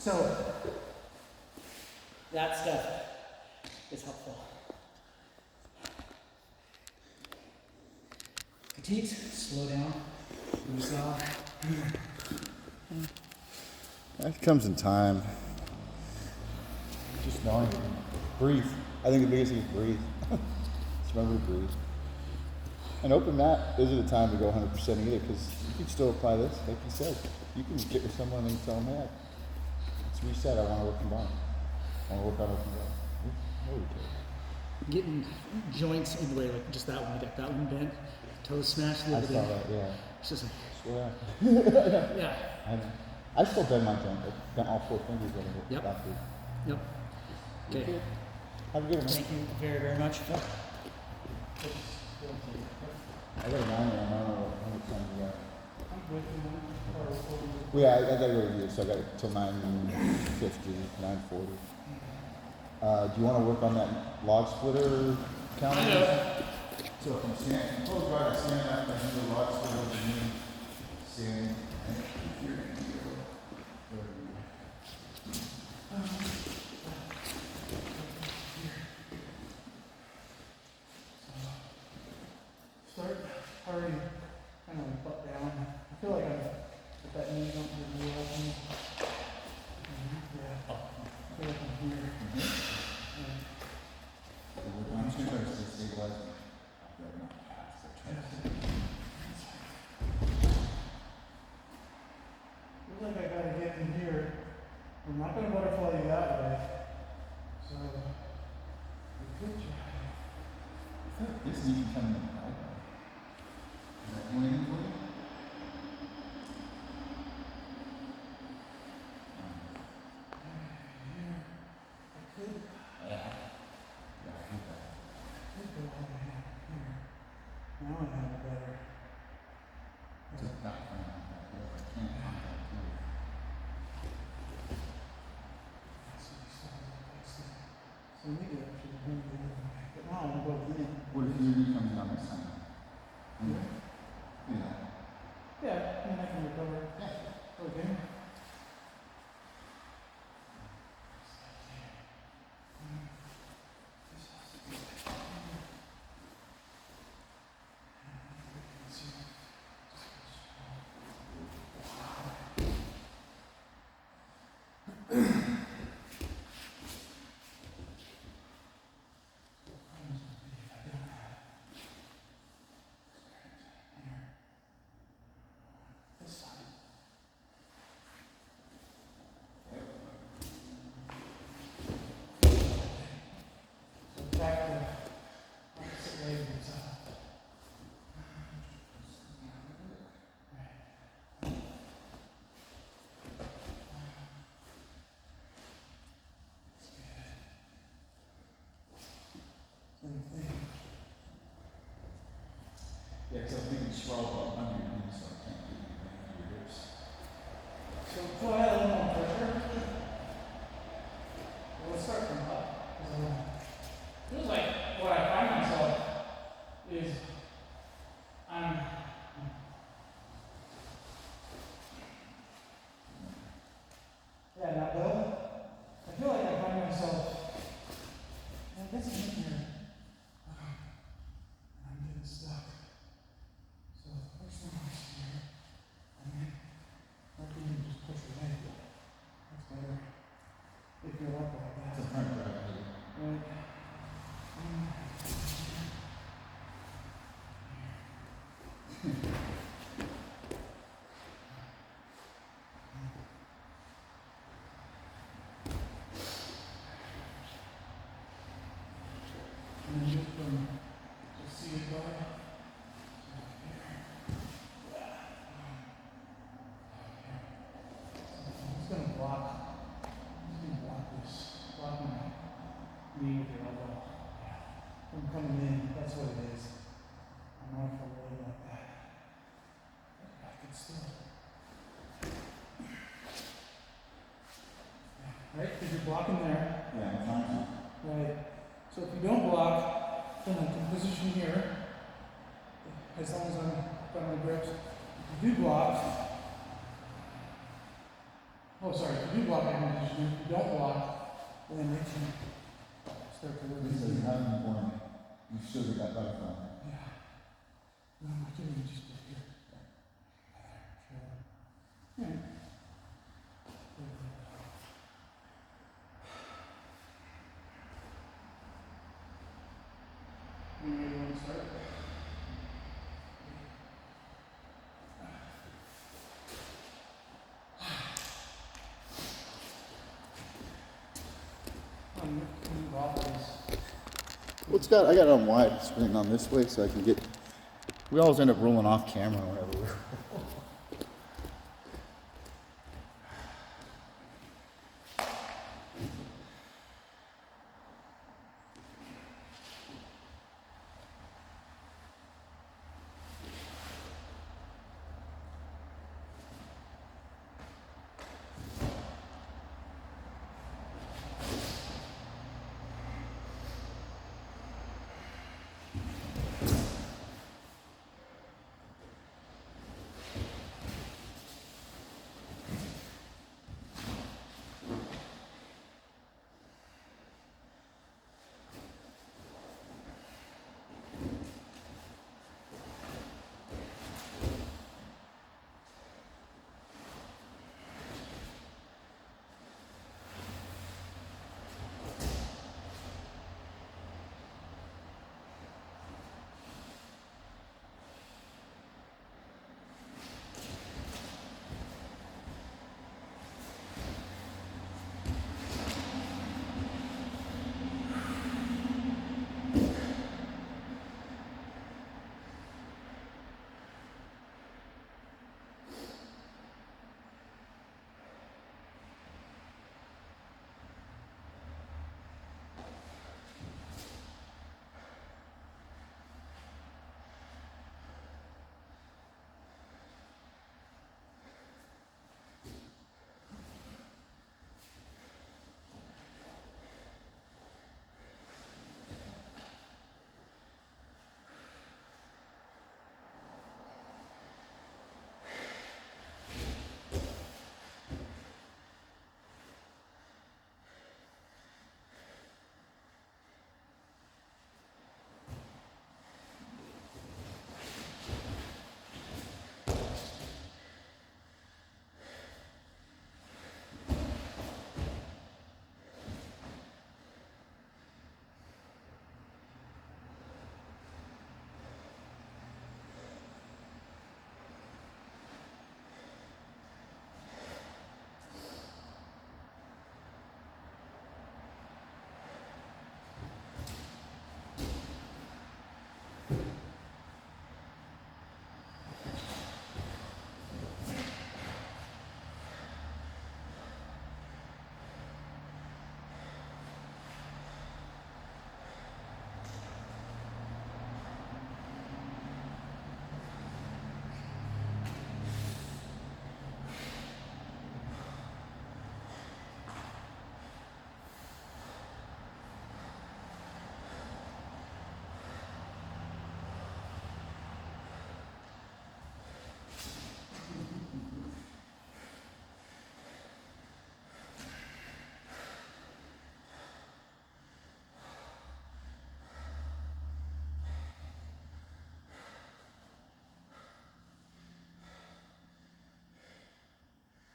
So that stuff is helpful. Fatigues, slow down, ease off. That comes in time. Just knowing. Breathe. I think the biggest thing is breathe. Just remember to breathe. And open mat isn't a time to go 100% either, because you can still apply this, like you said. You can get with someone and tell them, hey, let's reset. I want to work combined. I want to work on open mat. Nobody cares. Getting joints in the way, like just that one, I got that one bent, toes smashed the I other saw day. that, yeah. It's just like, Swear. yeah, I still bend my joint. I bent all 4 fingers over it. Yep. Last week. yep. You Okay, good? Have a good one. man. thank you very, very much. I got a 9 I don't know how much time you got. I'm with you. Well, yeah, I gotta go review it, so I got it till 9:50, 9:40. Do you wanna work on that log splitter counter? I know. So if I'm standing, close by, stand up, I do the log splitter with me, stand, and if you're in here, Start already kind of butt down. I feel like if that knee don't really help me. Yeah. I feel like I'm here. I'm just trying to stabilize me. I've not passed. I'm trying to Feels like I gotta get in here. I'm not gonna butterfly you that way. So, good job. This knee can come in the elbow. Is that doing anything for you? I could Yeah. Yeah, I think that. go all the way down here. Now I have a better. Just not finding out that way. I can't contact you. So maybe I should move the other way. But now I'm going to in. What if your knee comes down this time? Yeah. Yeah. Yeah, and I can recover. Okay. This side. So back to opposite leg is up. Same thing. Yeah, because I'm thinking swell up under your knee, so I can't get you back to your hips. So go ahead, a little more pressure. Well, let's start from up. Feels like what I find myself is I'm yeah, now Bill, I feel like I find myself I guess I'm in here. I'm getting stuck. So first thing I see here, and then I can even just push away. That's better. If you're up like that. It's a front gravity. Right. And then just see it going. I'm just gonna block this, block my knee with your elbow. From coming in, that's what it is. I'm not for worried about that. I can still. Right, because you're blocking there. Yeah, I'm trying to. Right. So if you don't block, then I can position here. As long as I'm got my grips. If you do block, Oh, sorry, if you do block air conditioning, if you don't block, then it can start to work. It says you haven't warned me. You still got butterfly. Yeah. No, I can't even just put here. Yeah. When do you want to start? Move off this. Well, it's got, I got it on wide screen on this way so I can get, we always end up rolling off camera whenever we're.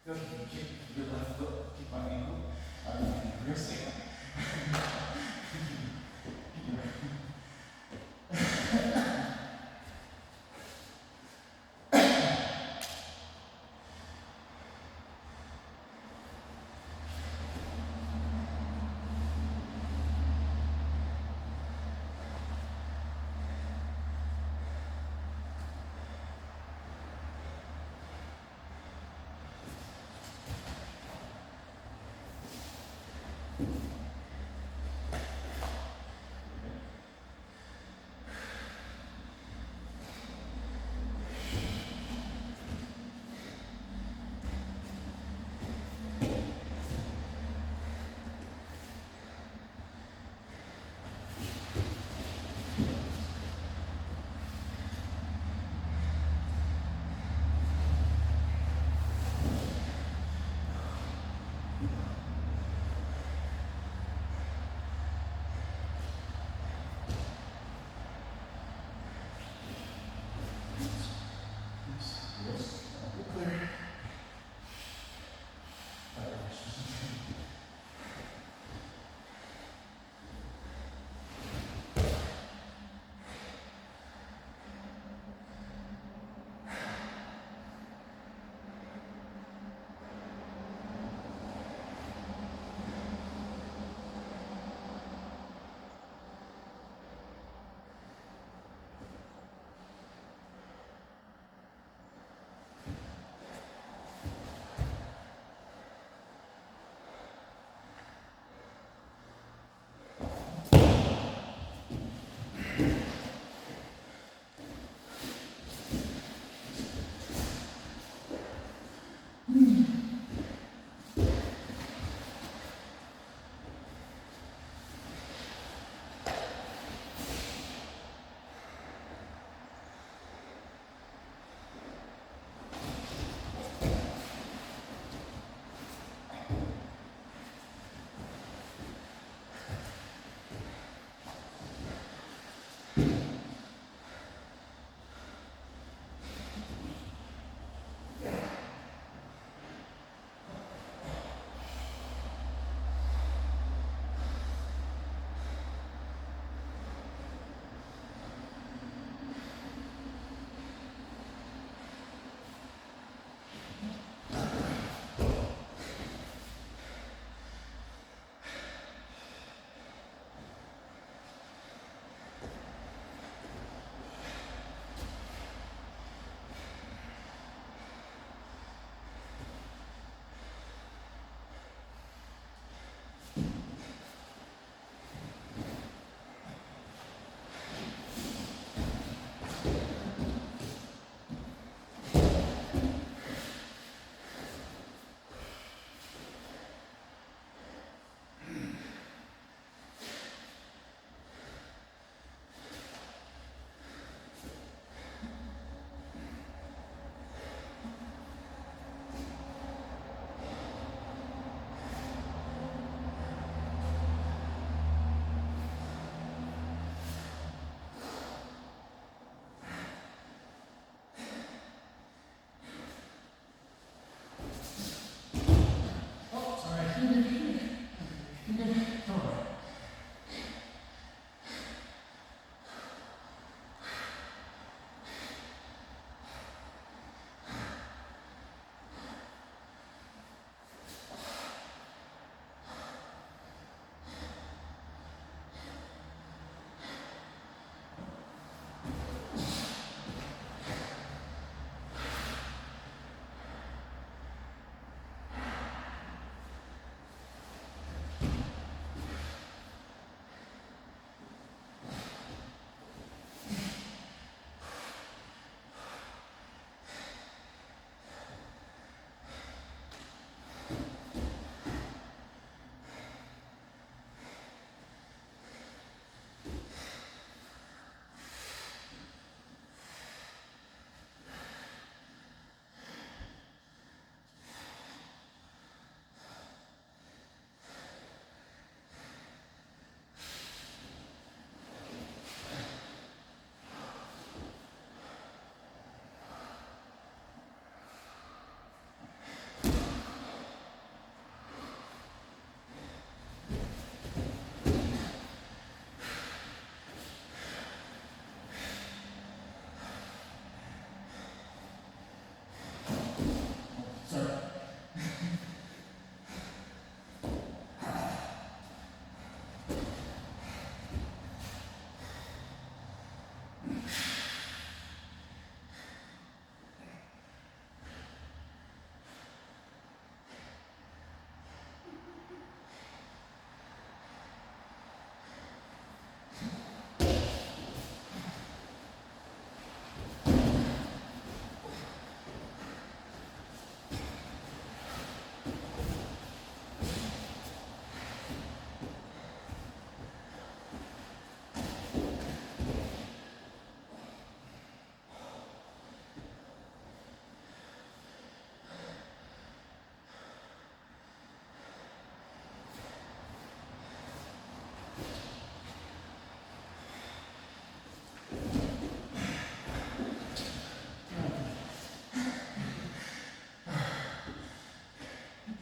Your left foot, keep my ankle. Real safe.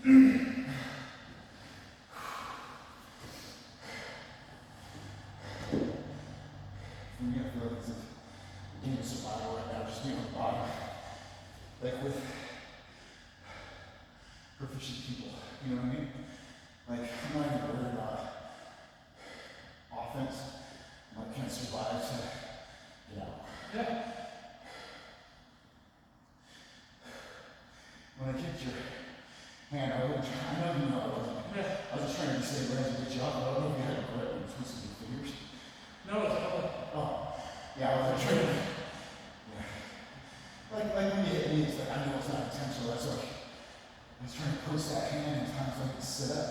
For me, I feel like it's a game of survival right now, just being on the bottom. Like with proficient people, you know what I mean? Like, I'm not even worried about offense. I'm like, can I survive to get out? Yeah. When I kicked your hand, I know you know I wasn't. Yeah. I was just trying to say, Brad, good job, but I don't know if you had a grip. You were supposed to be fingers. No, it's all. Oh, yeah, I was trying to. Yeah. Like when you hit me, it's like, I know it's not intentional. That's like, I was trying to post that hand in times so I could sit up.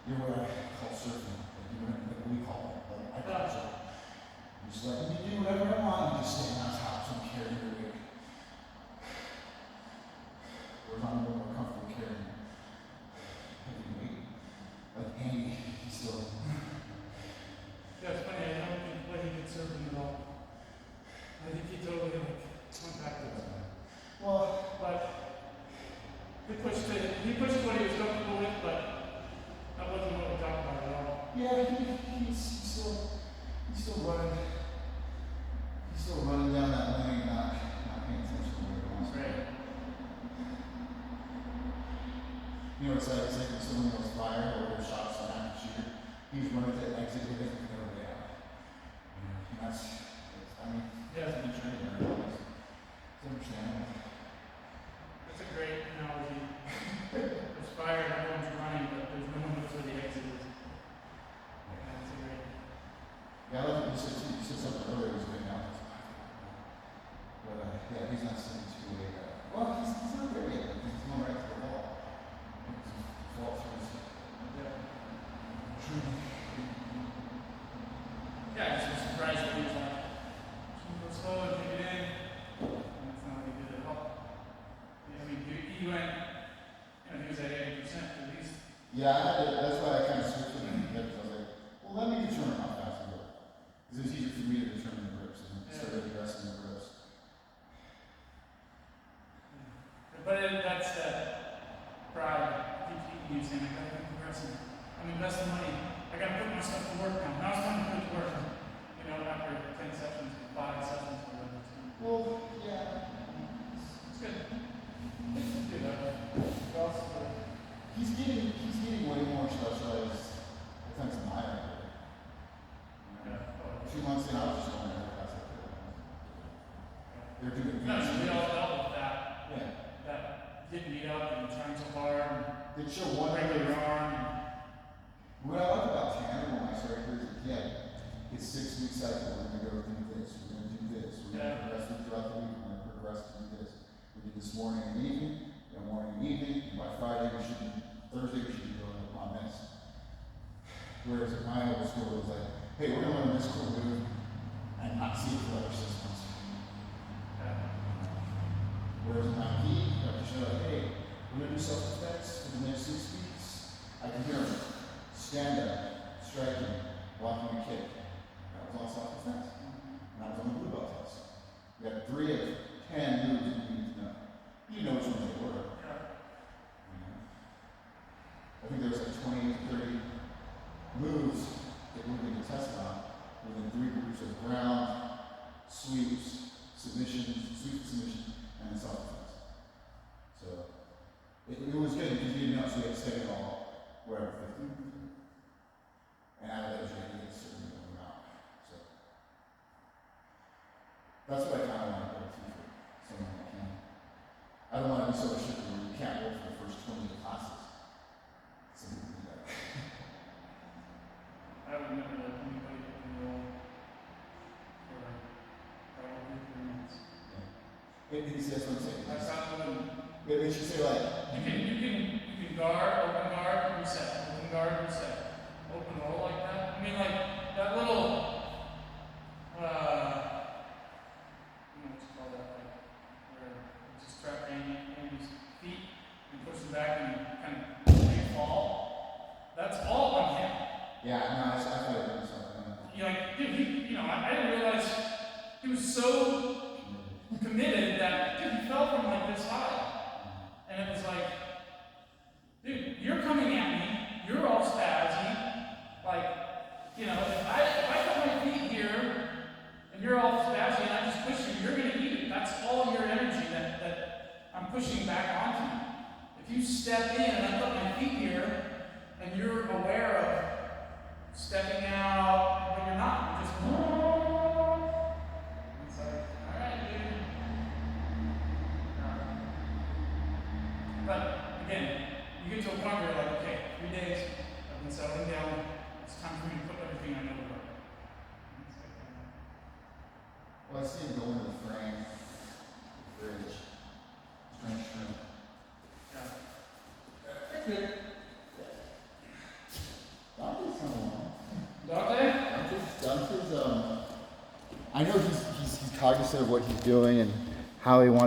You're what I call surfing. Like, you know what we call it. Like, I call it surfing. You just let me do whatever I want. You just stand on top so I'm carrying your weight. Whereas I'm a little more comfortable carrying heavy weight. Like Andy, he's still. Yeah, it's funny, I don't think Blake can serve him at all. I think he totally like went backwards. Well, But he pushed what he was comfortable with, but that wasn't what we talked about at all. yeah, he's still running. He's still running down that lane, not paying attention to where he wants to. Right. You know, it's like when someone was fired or their shots on active shooter. He's running to exit with it and go way out. You know, and that's I mean, Yeah. it's been training right? It's understandable. That's a great analogy. There's fire, everyone's running, but there's no one knows where the exit is. That's a great. Yeah, I like what you said too. You said something earlier was good now. But yeah, he's not sitting too late. Well, he's not there yet. He's going right to the wall. Fall through his Yeah. training. Yeah, I just was surprised that he was like, "Can you go slow and take it in?" And that's not what he did at all. Yeah, I mean, he went, he was at 80% at least. Yeah, that's why I kind of switched with him because I was like, well, let me determine how fast we go. Because it was easier for me to determine the grips and instead of addressing the grips. But that's that pride. Keeps eating you saying, I gotta keep progressing. I'm investing money. I gotta put my stuff to work now. Now it's time to put it to work. After 10 sessions, 5 sessions, or whatever. Well, yeah. It's good. It's good. But also, He's getting way more specialized thanks to my area. yeah. 2 months in, I was just going to every class I could. They're doing No, so we advanced. all dealt with that. Yeah. That getting beat up and trying so hard and They show one breaking your arm. What I like about Tanner when I started here as a kid, it's 6 week cycle. We're going to go do this. We're going to do this. We're going to progress throughout the week. We're going to progress to do this. We did this morning and evening, then morning and evening, and by Friday Thursday we should be going up on this. Whereas at my old school it was like, hey, we're going to learn this cool move and not see it for other 6 months. Whereas in my key, I can show like, hey, we're going to do self-defense for the next 6 weeks. I can hear them. Stand up, striking, blocking a kick. That was all self-defense. And that was on the blue belt test. We had 3 of 10 moves that you need to know. You know which ones they were. You know? I think there was like 20 to 30 moves that we were going to test on within 3 groups of ground, sweeps, submissions, sweep submission, and then self-defense. So it was good because you didn't know, so you had to stay it all wherever 15. And out of those, you had to get a certain amount. So that's what I kind of want to go to for someone that can. I don't want to be so restricted where you can't work for the first 20 classes. So we can do that. I would never let anybody enroll for probably 3 months. It's that's what I'm saying. That's not what It should say like, you can guard, open guard, reset, open guard, reset. Open roll like that. I mean, like that little, I don't know what you call that, like where you just trap Andy's feet and push him back and kind of make fall. That's all on him. yeah, no, I thought it was something. You're like, dude, I didn't realize he was so committed that he fell from like this you step in and I put my feet here, and you're aware of stepping out, but you're not. You're just, it's like, all right, dude. But again, you get to a point where you're like, okay, 3 days, I've been settling down, it's time for me to put everything I know to work. It's like, Well, I see him going to the frame, fridge, strange shrimp. yeah. Dante's kind of long. Dante? Dante's, I know he's cognizant of what he's doing and how he wants